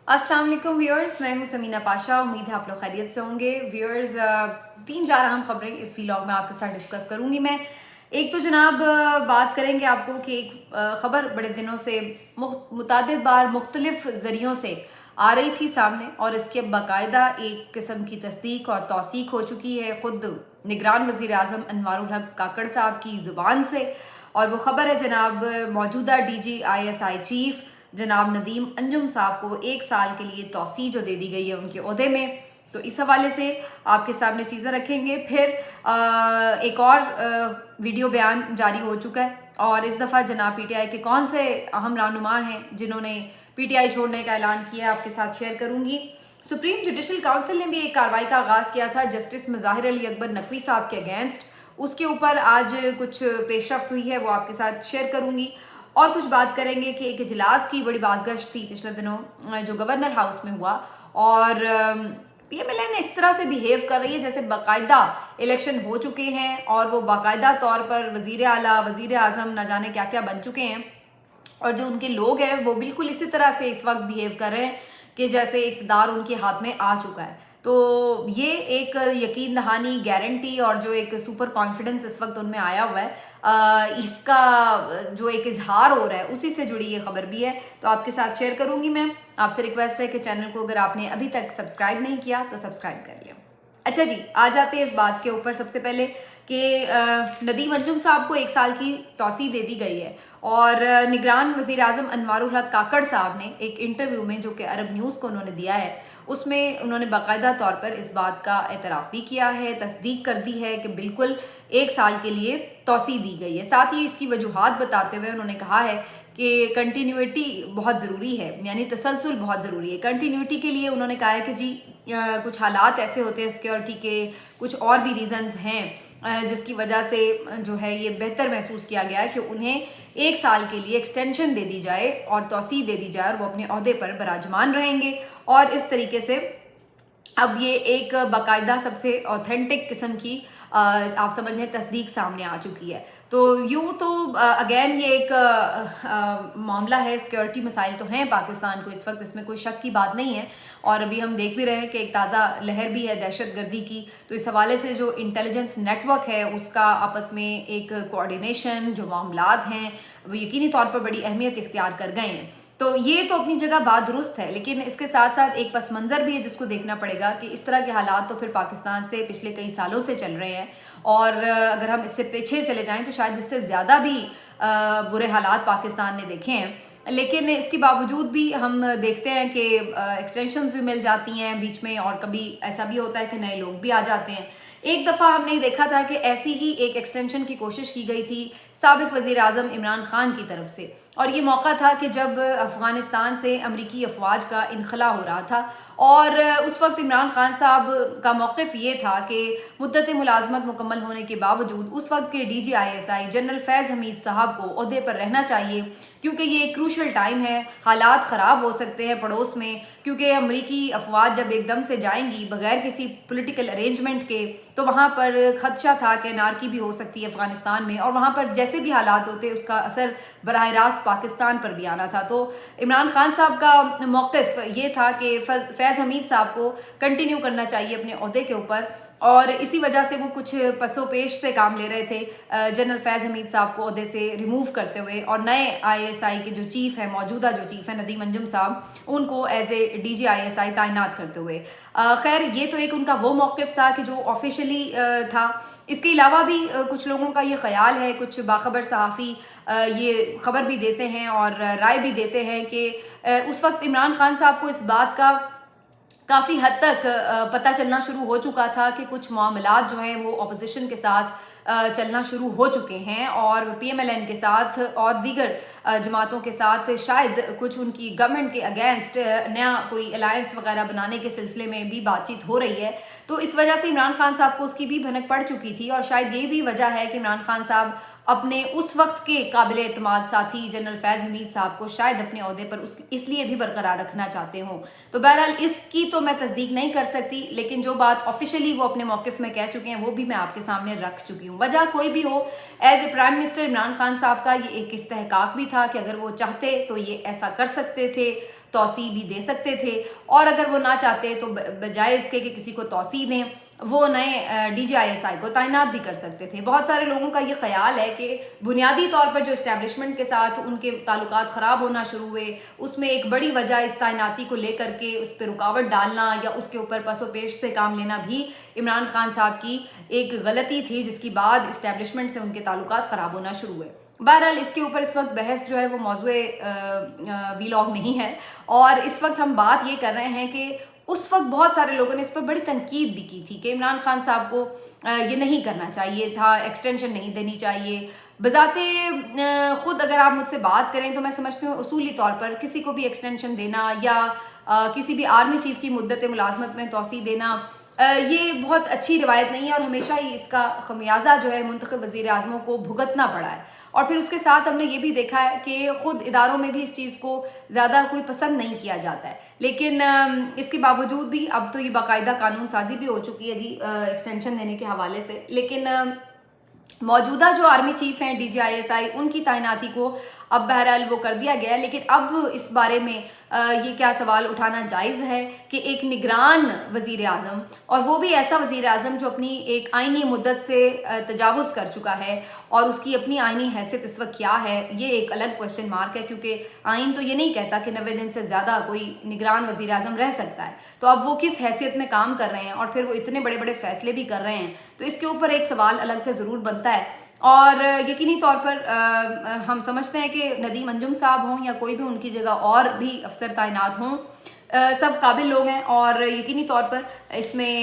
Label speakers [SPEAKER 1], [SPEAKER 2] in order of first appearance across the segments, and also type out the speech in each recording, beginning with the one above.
[SPEAKER 1] अस्सलाम वालेकुम व्यूअर्स, मैं हूं समीना पाशा। उम्मीद है आप लोग खैरियत से होंगे। व्यूअर्स, 3-4 अहम खबरें इस व्लॉग में आपके साथ डिस्कस करूंगी मैं। एक तो जनाब बात करेंगे आपको कि एक ख़बर बड़े दिनों से मुतादिद बार मुख्तलिफ ज़रियों से आ रही थी सामने, और इसके बाकायदा एक किस्म की तस्दीक और तौसीक हो चुकी है खुद निगरान वज़ीर आज़म अनवारुल हक काकड़ साहब की ज़ुबान से। और वो ख़बर है जनाब मौजूदा DG ISI चीफ जनाब नदीम अंजुम साहब को 1 साल के लिए तौसी जो दे दी गई है उनके ओहदे में। तो इस हवाले से आपके सामने चीज़ें रखेंगे। फिर एक और वीडियो बयान जारी हो चुका है, और इस दफ़ा जनाब PTI के कौन से अहम रहनुमा हैं जिन्होंने PTI छोड़ने का ऐलान किया आपके साथ शेयर करूंगी। सुप्रीम जुडिशल काउंसिल ने भी एक कार्रवाई का आगाज़ किया था जस्टिस मज़ाहिर अली अकबर नकवी साहब के अगेंस्ट। उसके ऊपर आज कुछ पेशरफ्त हुई है, वो आपके साथ शेयर करूंगी। और कुछ बात करेंगे कि एक इजलास की बड़ी बाज़गश्त थी पिछले दिनों जो गवर्नर हाउस में हुआ, और PMLN इस तरह से बिहेव कर रही है जैसे बाकायदा इलेक्शन हो चुके हैं और वो बाकायदा तौर पर वज़ीर आला, वज़ीर आज़म ना जाने क्या क्या बन चुके हैं, और जो उनके लोग हैं वो बिल्कुल इसी तरह से इस वक्त बिहेव कर रहे हैं कि जैसे इक़्तिदार उनके हाथ में आ चुका है। तो ये एक यकीन दहानी, गारंटी और जो एक सुपर कॉन्फिडेंस इस वक्त उनमें आया हुआ है, इसका जो एक इजहार हो रहा है उसी से जुड़ी ये खबर भी है, तो आपके साथ शेयर करूंगी मैं। आपसे रिक्वेस्ट है कि चैनल को अगर आपने अभी तक सब्सक्राइब नहीं किया तो सब्सक्राइब कर लिया। अच्छा जी, आ जाते हैं इस बात के ऊपर सबसे पहले कि नदीम अंजुम साहब को 1 साल की तौसी दे दी गई है, और निगरान वज़ीर आज़म अनवारुल हक काकड़ साहब ने एक इंटरव्यू में जो कि अरब न्यूज़ को उन्होंने दिया है, उसमें उन्होंने बाकायदा तौर पर इस बात का एतराफ़ भी किया है, तस्दीक कर दी है कि बिल्कुल 1 साल के लिए तौसी दी गई है। साथ ही इसकी वजूहात बताते हुए उन्होंने कहा है कि कंटिन्यूटी बहुत ज़रूरी है, यानी तसलसल बहुत ज़रूरी है। कंटिन्यूटी के लिए उन्होंने कहा है कि जी कुछ हालात ऐसे होते हैं सिक्योरिटी के, कुछ और भी रीज़न्स हैं जिसकी वजह से जो है ये बेहतर महसूस किया गया है कि उन्हें 1 साल के लिए एक्सटेंशन दे दी जाए और तौसी दे दी जाए, और वो अपने ओहदे पर बराजमान रहेंगे। और इस तरीके से अब ये एक बाकायदा सबसे ऑथेंटिक किस्म की आप समझ लें तस्दीक सामने आ चुकी है। तो यूँ तो अगेन ये एक मामला है, सिक्योरिटी मसाइल तो हैं पाकिस्तान को इस वक्त, इसमें कोई शक की बात नहीं है। और अभी हम देख भी रहे हैं कि एक ताज़ा लहर भी है दहशत गर्दी की, तो इस हवाले से जो इंटेलिजेंस नेटवर्क है उसका आपस में एक कोऑर्डिनेशन, जो मामलात हैं वो यकीनी तौर पर बड़ी अहमियत इख्तियार कर गए हैं। तो ये तो अपनी जगह बात दुरुस्त है, लेकिन इसके साथ साथ एक पस मंज़र भी है जिसको देखना पड़ेगा कि इस तरह के हालात तो फिर पाकिस्तान से पिछले कई सालों से चल रहे हैं, और अगर हम इससे पीछे चले जाएं तो शायद इससे ज़्यादा भी बुरे हालात पाकिस्तान ने देखे हैं। लेकिन इसके बावजूद भी हम देखते हैं कि एक्सटेंशंस भी मिल जाती हैं बीच में, और कभी ऐसा भी होता है कि नए लोग भी आ जाते हैं। एक दफ़ा हमने देखा था कि ऐसी ही एक एक्सटेंशन की कोशिश की गई थी साबिक वज़ीर आज़म इमरान खान की तरफ से, और ये मौका था कि जब अफ़गानिस्तान से अमरीकी अफवाज का इनखला हो रहा था, और उस वक्त इमरान खान साहब का मौक़िफ़ ये था कि मुद्दत मुलाज़मत मुकम्मल होने के बावजूद उस वक्त के DG ISI जनरल फैज़ हमीद साहब को ओहदे पर रहना चाहिए, क्योंकि ये एक क्रूशल टाइम है, हालात ख़राब हो सकते हैं पड़ोस में, क्योंकि अमरीकी अफवाज जब एकदम से जाएंगी बगैर किसी पॉलिटिकल अरेंजमेंट के, तो वहाँ पर खदशा था कि नारकी भी हो सकती है अफ़गानिस्तान में, और वहाँ पर जैसे भी हालात होते उसका असर बराह रास्त पाकिस्तान पर भी आना था। तो इमरान खान साहब का मौक़िफ़ ये था कि फैज़ हमीद साहब को कंटिन्यू करना चाहिए अपने ओहदे के ऊपर, और इसी वजह से वो कुछ पसो पेश से काम ले रहे थे जनरल फैज़ हमीद साहब को ओहदे से रिमूव करते हुए, और नए ISI के जो चीफ़ है, मौजूदा जो चीफ़ है नदीम अंजुम साहब, उनको एज ए DG ISI तैनात करते हुए। खैर ये तो एक उनका वो मौक़िफ़ था कि जो ऑफिशियली था। इसके अलावा भी कुछ लोगों का ये ख्याल है, कुछ बाखबर सहाफ़ी ये खबर भी देते हैं और राय भी देते हैं कि उस वक्त इमरान खान साहब को इस बात का काफ़ी हद तक पता चलना शुरू हो चुका था कि कुछ मामलात जो हैं वो अपोजिशन के साथ चलना शुरू हो चुके हैं, और PMLN के साथ और दीगर जमातों के साथ शायद कुछ उनकी गवर्नमेंट के अगेंस्ट नया कोई अलायंस वगैरह बनाने के सिलसिले में भी बातचीत हो रही है। तो इस वजह से इमरान खान साहब को उसकी भी भनक पड़ चुकी थी, और शायद ये भी वजह है कि इमरान खान साहब अपने उस वक्त के काबिल एतमाद साथी जनरल फैज़ हमीद साहब को शायद अपने ओहदे पर इसलिए भी बरकरार रखना चाहते हों। तो बहरहाल इसकी तो मैं तस्दीक नहीं कर सकती, लेकिन जो बात ऑफिशियली वो अपने मौक़िफ़ में कह चुके हैं वो भी मैं आपके सामने रख चुकी हूँ। वजह कोई भी हो, as a prime minister Imran Khan साहब का ये एक इस्तेहकाक भी था कि अगर वो चाहते तो ये ऐसा कर सकते थे। توسیع بھی دے سکتے تھے, اور اگر وہ نہ چاہتے تو بجائے اس کے کہ کسی کو توسیع دیں وہ نئے ڈی جی آئی ایس آئی کو تعینات بھی کر سکتے تھے. بہت سارے لوگوں کا یہ خیال ہے کہ بنیادی طور پر جو اسٹیبلشمنٹ کے ساتھ ان کے تعلقات خراب ہونا شروع ہوئے, اس میں ایک بڑی وجہ اس تعیناتی کو لے کر کے اس پہ رکاوٹ ڈالنا یا اس کے اوپر پس و پیش سے کام لینا بھی عمران خان صاحب کی ایک غلطی تھی, جس کی بعد اسٹیبلشمنٹ سے ان کے تعلقات خراب ہونا شروع ہوئے. بہرحال اس کے اوپر اس وقت بحث جو ہے وہ موضوع ویلاگ نہیں ہے, اور اس وقت ہم بات یہ کر رہے ہیں کہ اس وقت بہت سارے لوگوں نے اس پر بڑی تنقید بھی کی تھی کہ عمران خان صاحب کو یہ نہیں کرنا چاہیے تھا, ایکسٹینشن نہیں دینی چاہیے. بذات خود اگر آپ مجھ سے بات کریں تو میں سمجھتی ہوں اصولی طور پر کسی کو بھی ایکسٹینشن دینا یا کسی بھی آرمی چیف کی مدت ملازمت میں توسیع دینا یہ بہت اچھی روایت نہیں ہے, اور ہمیشہ ہی اس کا خمیازہ جو ہے منتخب وزیر اعظموں کو بھگتنا پڑا ہے. اور پھر اس کے ساتھ ہم نے یہ بھی دیکھا ہے کہ خود اداروں میں بھی اس چیز کو زیادہ کوئی پسند نہیں کیا جاتا ہے, لیکن اس کے باوجود بھی اب تو یہ باقاعدہ قانون سازی بھی ہو چکی ہے جی ایکسٹینشن دینے کے حوالے سے. لیکن موجودہ جو آرمی چیف ہیں D G I S I, ان کی تعیناتی کو اب بہرحال وہ کر دیا گیا, لیکن اب اس بارے میں یہ کیا سوال اٹھانا جائز ہے کہ ایک نگران وزیر اعظم, اور وہ بھی ایسا وزیر اعظم جو اپنی ایک آئینی مدت سے تجاوز کر چکا ہے, اور اس کی اپنی آئینی حیثیت اس وقت کیا ہے یہ ایک الگ کوشچن مارک ہے, کیونکہ آئین تو یہ نہیں کہتا کہ 90 دن سے زیادہ کوئی نگران وزیر اعظم رہ سکتا ہے. تو اب وہ کس حیثیت میں کام کر رہے ہیں, اور پھر وہ اتنے بڑے بڑے فیصلے بھی کر رہے ہیں, تو اس کے اوپر ایک سوال الگ سے ضرور بنتا ہے. اور یقینی طور پر ہم سمجھتے ہیں کہ ندیم انجم صاحب ہوں یا کوئی بھی ان کی جگہ اور بھی افسر تعینات ہوں, سب قابل لوگ ہیں, اور یقینی طور پر اس میں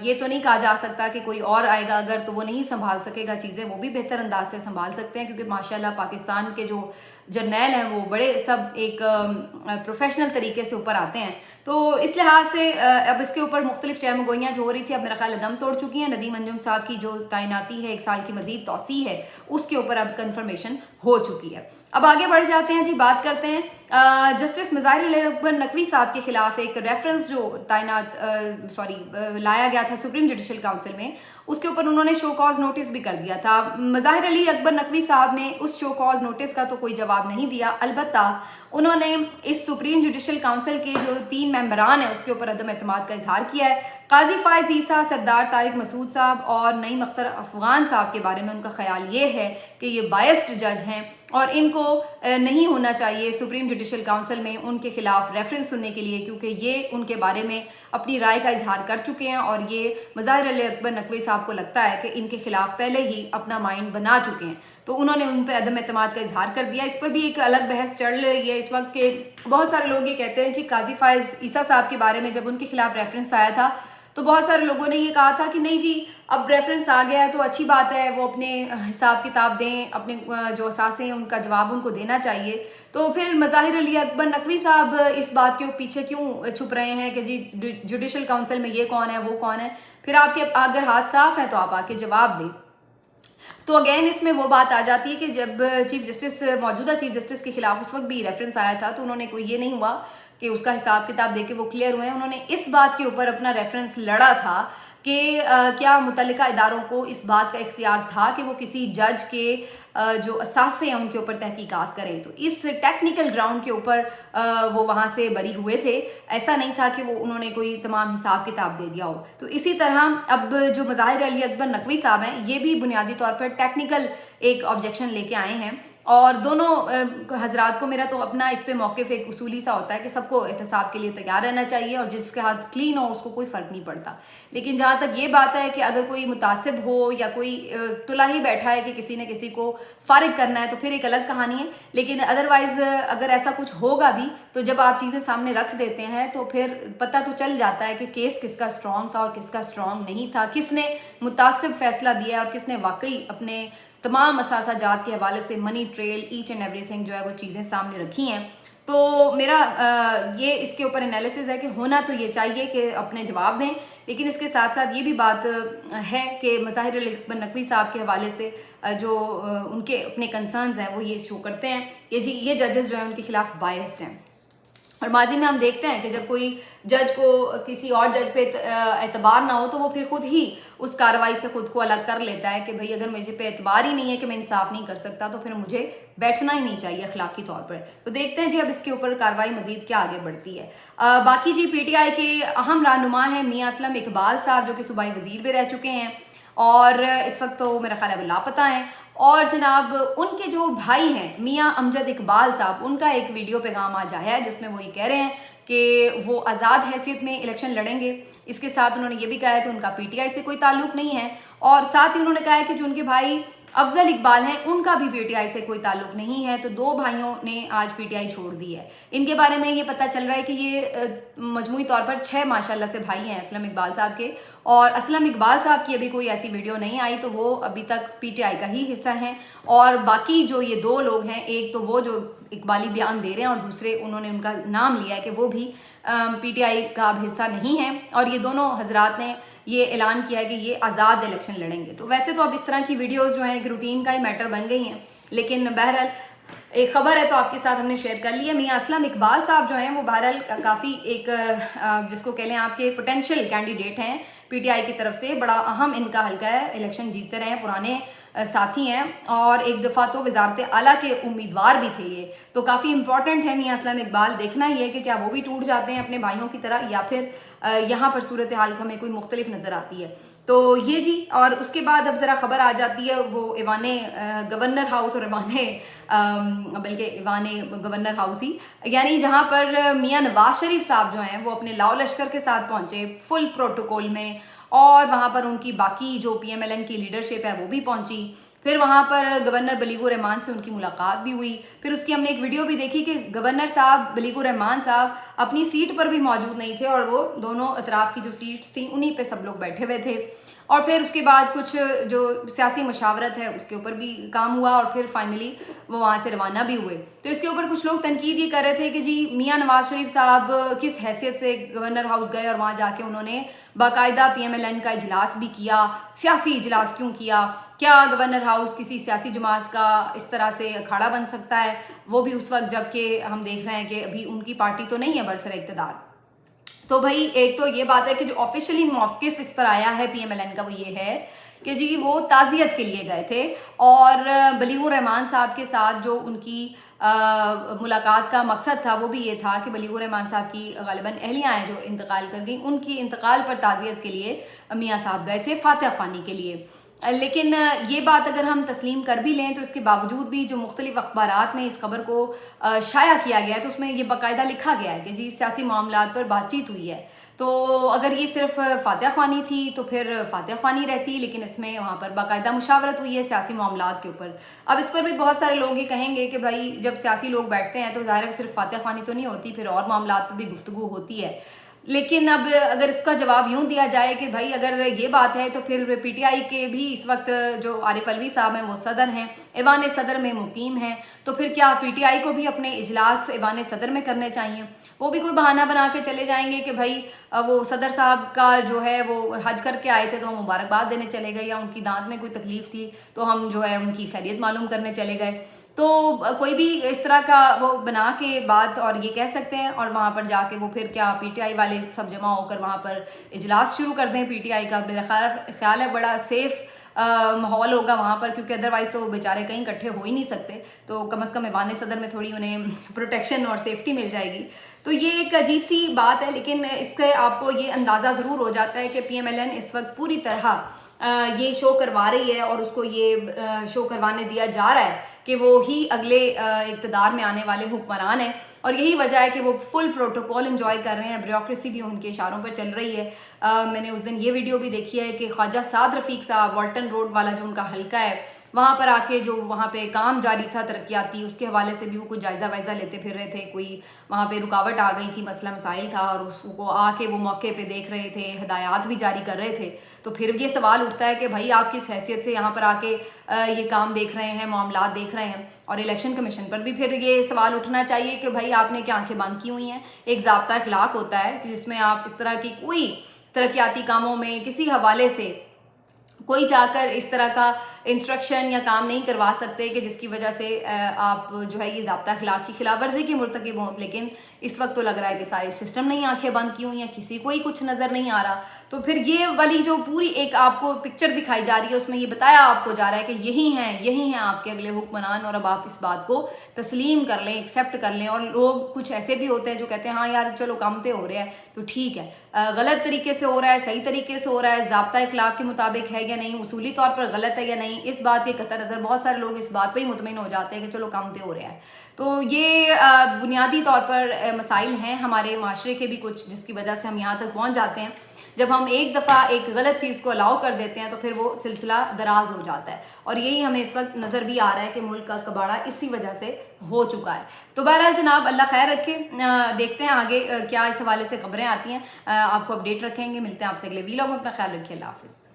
[SPEAKER 1] یہ تو نہیں کہا جا سکتا کہ کوئی اور آئے گا اگر تو وہ نہیں سنبھال سکے گا چیزیں, وہ بھی بہتر انداز سے سنبھال سکتے ہیں, کیونکہ ماشاءاللہ پاکستان کے جو جرنیل ہیں وہ بڑے سب ایک پروفیشنل طریقے سے اوپر آتے ہیں. تو اس لحاظ سے اب اس کے اوپر مختلف چہم گوئیاں جو ہو رہی تھی اب میرا خیال دم توڑ چکی ہیں. ندیم انجم صاحب کی جو تعیناتی ہے 1 سال کی مزید توسیع ہے اس کے اوپر اب کنفرمیشن ہو چکی ہے. اب آگے بڑھ جاتے ہیں جی, بات کرتے ہیں جسٹس مظاہر علی اکبر نقوی صاحب کے خلاف ایک ریفرنس جو لایا گیا تھا سپریم جوڈیشل کاؤنسل میں, اس کے اوپر انہوں نے شو کاز نوٹس بھی کر دیا تھا. مظاہر علی اکبر نقوی صاحب نے اس شو کاز نوٹس کا تو کوئی جواب نہیں دیا, البتہ انہوں نے اس سپریم جوڈیشل کاؤنسل کے جو 3 ممبران ہیں اس کے اوپر عدم اعتماد کا اظہار کیا ہے. قاضی فائز عیسیٰ, سردار طارق مسعود صاحب اور نعیم اختر افغان صاحب کے بارے میں ان کا خیال یہ ہے کہ یہ بائسڈ جج ہیں اور ان کو نہیں ہونا چاہیے سپریم جوڈیشل کاؤنسل میں ان کے خلاف ریفرنس سننے کے لیے, کیونکہ یہ ان کے بارے میں اپنی رائے کا اظہار کر چکے ہیں, اور یہ مظاہر علی اکبر نقوی صاحب کو لگتا ہے کہ ان کے خلاف پہلے ہی اپنا مائنڈ بنا چکے ہیں, تو انہوں نے ان پہ عدم اعتماد کا اظہار کر دیا. اس پر بھی ایک الگ بحث چل رہی ہے اس وقت کہ بہت سارے لوگ یہ کہتے ہیں جی قاضی فائز عیسیٰ صاحب کے بارے میں جب ان کے خلاف ریفرنس آیا تھا تو بہت سارے لوگوں نے یہ کہا تھا کہ نہیں جی اب ریفرنس آ گیا ہے تو اچھی بات ہے, وہ اپنے حساب کتاب دیں, اپنے جو اثاثے ہیں ان کا جواب ان کو دینا چاہیے. تو پھر مظاہر علی اکبر نقوی صاحب اس بات کے پیچھے کیوں چھپ رہے ہیں کہ جی جوڈیشل کاؤنسل میں یہ کون ہے وہ کون ہے, پھر آپ کے اگر ہاتھ صاف ہیں تو آپ آ کے جواب دیں. تو اگین اس میں وہ بات آ جاتی ہے کہ جب موجودہ چیف جسٹس کے خلاف اس وقت بھی ریفرنس آیا تھا تو انہوں نے کوئی یہ نہیں ہوا کہ اس کا حساب کتاب دے کے وہ کلیئر ہوئے. انہوں نے اس بات کے اوپر اپنا ریفرنس لڑا تھا کہ کیا متعلقہ اداروں کو اس بات کا اختیار تھا کہ وہ کسی جج کے جو اثاثے ہیں ان کے اوپر تحقیقات کریں. تو اس ٹیکنیکل گراؤنڈ کے اوپر وہ وہاں سے بری ہوئے تھے, ایسا نہیں تھا کہ وہ انہوں نے کوئی تمام حساب کتاب دے دیا ہو. تو اسی طرح اب جو مظاہر علی اکبر نقوی صاحب ہیں یہ بھی بنیادی طور پر ٹیکنیکل ایک آبجیکشن لے کے آئے ہیں, اور دونوں حضرات کو میرا تو اپنا اس پہ موقف ایک اصولی سا ہوتا ہے کہ سب کو احتساب کے لیے تیار رہنا چاہیے, اور جس کے ہاتھ کلین ہو اس کو کوئی فرق نہیں پڑتا. لیکن جہاں تک یہ بات ہے کہ اگر کوئی متعصب ہو یا کوئی تلا ہی بیٹھا ہے کہ کسی نے کسی کو فارغ کرنا ہے تو پھر ایک الگ کہانی ہے. لیکن ادروائز اگر ایسا کچھ ہوگا بھی تو جب آپ چیزیں سامنے رکھ دیتے ہیں تو پھر پتہ تو چل جاتا ہے کہ کیس کس کا اسٹرانگ تھا اور کس کا اسٹرانگ نہیں تھا, کس نے متعصب فیصلہ دیا اور کس نے واقعی اپنے تمام اثاثہ جات کے حوالے سے money trail H and everything جو ہے وہ چیزیں سامنے رکھی ہیں. تو میرا یہ اس کے اوپر انالیسز ہے کہ ہونا تو یہ چاہیے کہ اپنے جواب دیں, لیکن اس کے ساتھ ساتھ یہ بھی بات ہے کہ مظاہر علی اکبر نقوی صاحب کے حوالے سے جو ان کے اپنے کنسرنز ہیں وہ یہ شو کرتے ہیں کہ جی یہ ججز جو ہیں ان کے خلاف بائسڈ ہیں. और माजी में हम देखते हैं कि जब कोई जज को किसी और जज पे एतबार ना हो तो वो फिर खुद ही उस कार्रवाई से खुद को अलग कर लेता है कि भाई अगर मुझे पे एतबार ही नहीं है कि मैं इंसाफ नहीं कर सकता तो फिर मुझे बैठना ही नहीं चाहिए अखलाकी तौर पर। तो देखते हैं जी अब इसके ऊपर कार्रवाई मजीद क्या आगे बढ़ती है। बाकी जी PTI के अहम रहनुमा हैं मियाँ असलम इकबाल साहब, जो कि सूबाई वजीर भी रह चुके हैं और इस वक्त तो मेरा ख्याल है वो लापता हैं। और जनाब उनके जो भाई हैं मियाँ अमजद इकबाल साहब, उनका एक वीडियो पैगाम आज आया है जिसमें वो ये कह रहे हैं कि वो आज़ाद हैसियत में इलेक्शन लड़ेंगे। इसके साथ उन्होंने ये भी कहा है कि उनका PTI से कोई ताल्लुक नहीं है और साथ ही उन्होंने कहा है कि जो उनके भाई अफजल इकबाल हैं उनका भी PTI से कोई ताल्लुक नहीं है। तो दो भाइयों ने आज PTI छोड़ दी है। इनके बारे में ये पता चल रहा है कि ये मजमूई तौर पर 6 माशाल्लाह से भाई हैं असलम इकबाल साहब के, और असलम इकबाल साहब की अभी कोई ऐसी वीडियो नहीं आई तो वो अभी तक PTI का ही हिस्सा हैं। और बाकी जो ये 2 लोग हैं, एक तो वो जो इकबाली बयान दे रहे हैं और दूसरे उन्होंने उनका नाम लिया है कि वो भी PTI का हिस्सा नहीं है, और ये दोनों हजरात ने ये ऐलान किया है कि ये आज़ाद इलेक्शन लड़ेंगे। तो वैसे तो अब इस तरह की वीडियोस जो हैं एक रूटीन का ही मैटर बन गई हैं, लेकिन बहरहाल एक खबर है तो आपके साथ हमने शेयर कर ली है। मियाँ असलम इकबाल साहब जो हैं वो बहरहाल काफ़ी एक जिसको कह लें आपके पोटेंशियल कैंडिडेट हैं PTI की तरफ से, बड़ा अहम इनका हल्का है, इलेक्शन जीतते रहे हैं, पुराने साथी हैं और एक दफ़ा तो वजारत आला के उम्मीदवार भी थे ये। तो काफ़ी इंपॉर्टेंट है मियाँ असलम इकबाल, देखना ही है कि क्या वो भी टूट जाते हैं अपने भाइयों की तरह या फिर यहाँ पर सूरत हाल हमें कोई मुख्तलिफ नज़र आती है। तो ये जी, और उसके बाद अब ज़रा खबर आ जाती है वो ईवाने गवर्नर हाउस और बल्कि ईवाने गवर्नर हाउस ही, यानी जहाँ पर मियाँ नवाज शरीफ साहब जो हैं वो अपने लाओ लश्कर के साथ पहुँचे फुल प्रोटोकॉल में, और वहाँ पर उनकी बाकी जो PMLN की लीडरशिप है वो भी पहुँची। फिर वहाँ पर गवर्नर बलीगुर रहमान से उनकी मुलाकात भी हुई। फिर उसकी हमने एक वीडियो भी देखी कि गवर्नर साहब बलीगुर रहमान साहब अपनी सीट पर भी मौजूद नहीं थे और वो दोनों अतराफ़ की जो सीट्स थी उन्हीं पे सब लोग बैठे हुए थे। और फिर उसके बाद कुछ जो सियासी मशावरत है उसके ऊपर भी काम हुआ और फिर फाइनली वो वहाँ से रवाना भी हुए। तो इसके ऊपर कुछ लोग तनकीद ये कर रहे थे कि जी मियाँ नवाज शरीफ साहब किस हैसियत से गवर्नर हाउस गए और वहाँ जाके उन्होंने बाकायदा PMLN का इजलास भी किया, सियासी इजलास क्यों किया, क्या गवर्नर हाउस किसी सियासी जमात का इस तरह से अखाड़ा बन सकता है, वो भी उस वक्त जबकि हम देख रहे हैं कि अभी उनकी पार्टी तो नहीं है बरसर इक़्तिदार। तो भाई एक तो ये बात है कि जो ऑफिशियली मौक़िफ़ इस पर आया है PMLN का वो ये है कि जी वो ताज़ियत के लिए गए थे और बलीगुर रहमान साहब के साथ जो उनकी मुलाकात का मकसद था वो भी ये था कि बलीगुर रहमान साहब की गालिबन अहलियाँ हैं जो इंतकाल कर गई, उनकी इंतकाल पर ताज़ियत के लिए मियाँ साहब गए थे फातिहा ख़्वानी के लिए। लेकिन ये बात अगर हम तस्लीम कर भी लें तो इसके बावजूद भी जो मुख्तलिफ अखबारात में इस खबर को शाया किया गया है तो उसमें ये बाकायदा लिखा गया है कि जी सियासी मामलात पर बातचीत हुई है। तो अगर ये सिर्फ फातिहा ख़्वानी थी तो फिर फातिहा ख़्वानी रहती, लेकिन इसमें वहाँ पर बाकायदा मुशावरत हुई है सियासी मामलात के ऊपर। अब इस पर भी बहुत सारे लोग ये कहेंगे कि भाई जब सियासी लोग बैठते हैं तो ज़ाहिर है सिर्फ फातिहा ख़्वानी तो नहीं होती, फिर और मामलात पर भी गुफ्तगू होती है। लेकिन अब अगर इसका जवाब यूँ दिया जाए कि भाई अगर ये बात है तो फिर PTI के भी इस वक्त जो आरिफ अलवी साहब हैं वो सदर हैं, ऐवान सदर में मुकीम हैं, तो फिर क्या PTI को भी अपने इजलास ऐवान सदर में करने चाहिए? वो भी कोई बहाना बना के चले जाएंगे कि भाई वो सदर साहब का जो है वो हज करके आए थे तो हम मुबारकबाद देने चले गए, या उनकी दांत में कोई तकलीफ़ थी तो हम जो है उनकी खैरियत मालूम करने चले गए। तो कोई भी इस तरह का वो बना के बात और ये कह सकते हैं और वहाँ पर जाके वो फिर क्या PTI वाले सब जमा होकर वहाँ पर इजलास शुरू कर दें PTI का। मेरा ख्याल है बड़ा सेफ़ माहौल होगा वहाँ पर, क्योंकि अदरवाइज़ तो वो बेचारे कहीं इकट्ठे हो ही नहीं सकते, तो कम से कम ऐवान सदर में थोड़ी उन्हें प्रोटेक्शन और सेफ्टी मिल जाएगी। तो ये एक अजीब सी बात है, लेकिन इससे आपको ये अंदाज़ा ज़रूर हो जाता है कि PMLN इस वक्त पूरी तरह ये शो करवा रही है और उसको ये शो करवाने दिया जा रहा है कि वो ही अगले इक़्तिदार में आने वाले हुक्मरान हैं, और यही वजह है कि वो फुल प्रोटोकॉल एंजॉय कर रहे हैं, ब्यूरोक्रेसी भी उनके इशारों पर चल रही है। मैंने उस दिन ये वीडियो भी देखी है कि ख्वाजा साद रफ़ीक साहब वाल्टन रोड वाला जो उनका हल्का है वहाँ पर आके जो वहाँ पे काम जारी था तरक्याती, उसके हवाले से भी वो कुछ जायज़ा वायज़ा लेते फिर रहे थे, कोई वहाँ पे रुकावट आ गई थी, मसला मसाइल था और उसको आके वो मौके पे देख रहे थे, हिदायत भी जारी कर रहे थे। तो फिर ये सवाल उठता है कि भाई आप किस हैसियत से यहाँ पर आके ये काम देख रहे हैं, मामलात देख रहे हैं। और इलेक्शन कमीशन पर भी फिर ये सवाल उठना चाहिए कि भाई आपने क्या आंखें बंद की हुई हैं। एक ज़ाब्ता अखलाक होता है जिसमें आप इस तरह की कोई तरक्याती कामों में किसी हवाले से کوئی چاہ کر اس طرح کا انسٹرکشن یا کام نہیں کروا سکتے کہ جس کی وجہ سے آپ جو ہے یہ ضابطہ اخلاق کی خلاف ورزی کے مرتکب ہوں. لیکن اس وقت تو لگ رہا ہے کہ سارے سسٹم نے آنکھیں بند کی ہوئی ہیں, کسی کو ہی کچھ نظر نہیں آ رہا. تو پھر یہ والی جو پوری ایک آپ کو پکچر دکھائی جا رہی ہے اس میں یہ بتایا آپ کو جا رہا ہے کہ یہی ہیں آپ کے اگلے حکمران, اور اب آپ اس بات کو تسلیم کر لیں, ایکسیپٹ کر لیں. اور لوگ کچھ ایسے بھی ہوتے ہیں جو کہتے ہیں ہاں یار چلو کام تو ہو رہا ہے تو ٹھیک ہے, غلط طریقے سے ہو رہا ہے, صحیح طریقے سے ہو رہا ہے, ضابطہ اخلاق کے مطابق ہے یا نہیں, اصولی طور پر غلط ہے یا نہیں, اس بات کے قطع نظر بہت سارے لوگ اس بات پہ ہی مطمئن ہو جاتے ہیں کہ چلو کام تو ہو رہا ہے. تو یہ بنیادی طور پر مسائل ہیں ہمارے معاشرے کے بھی کچھ, جس کی وجہ سے ہم یہاں تک پہنچ جاتے ہیں. جب ہم ایک دفعہ ایک غلط چیز کو الاؤ کر دیتے ہیں تو پھر وہ سلسلہ دراز ہو جاتا ہے, اور یہی ہمیں اس وقت نظر بھی آ رہا ہے کہ ملک کا کباڑہ اسی وجہ سے ہو چکا ہے. تو بہرحال جناب اللہ خیر رکھے, دیکھتے ہیں آگے کیا اس حوالے سے خبریں آتی ہیں, آپ کو اپڈیٹ رکھیں گے. ملتے ہیں آپ سے اگلے ویلاگ میں, اپنا خیال رکھیے, اللہ حافظ.